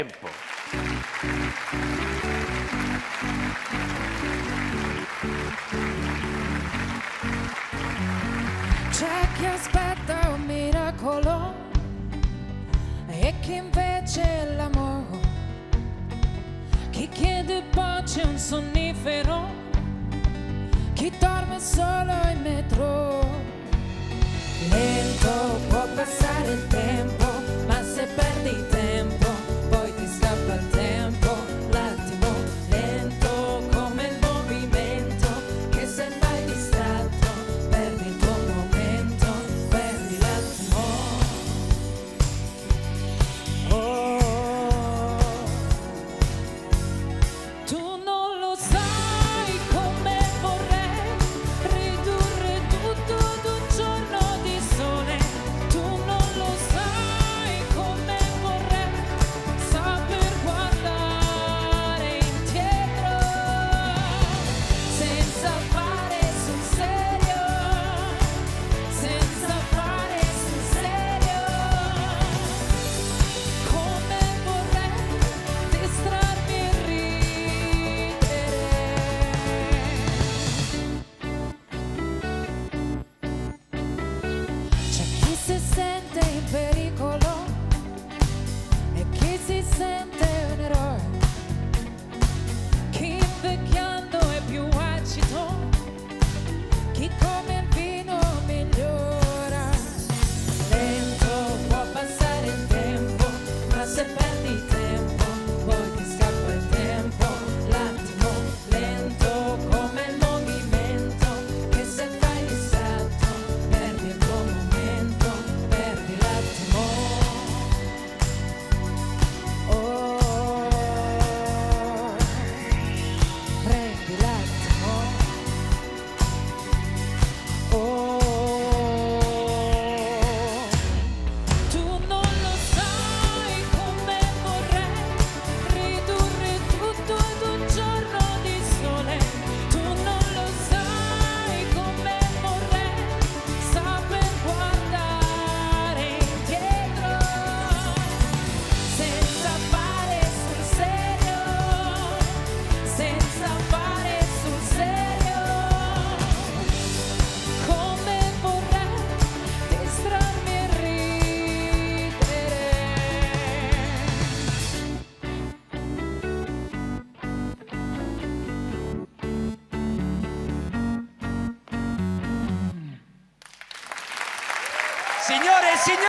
Tempo. C'è chi aspetta un miracolo e chi invece l'amore, chi chiede pace un sonnifero, chi dorme solo in metro. Lento può passare il tempo, ma se perdi tempo poi ti scappa il tempo. L'attimo lento come il movimento, che se vai distratto perdi il tuo momento, perdi l'attimo. Oh, tu non lo sai come vorrei ridurre tutto ad un giorno di sole. Tu non lo sai come vorrei saper guardare indietro senza fare sul serio, senza fare sul serio. Come vorrei distrarmi e ridere. C'è chi si sente in pericolo e chi si sente un eroe, chi invecchiando è più acido, chi come il vino migliora. Lento può passare il tempo, ma se perdi tempo poi ti scappa il tempo. L'attimo lento come il movimento, che se fai distratto perdi il tuo momento, perdi l'attimo. Oh, prendi l'attimo. Oh, tu non lo sai come vorrei ridurre tutto ad un giorno di sole. Tu non lo sai come vorrei saper guardare indietro senza fare sul serio, senza fare sul serio. Come vorrei distrarmi e ridere. Signore e signori!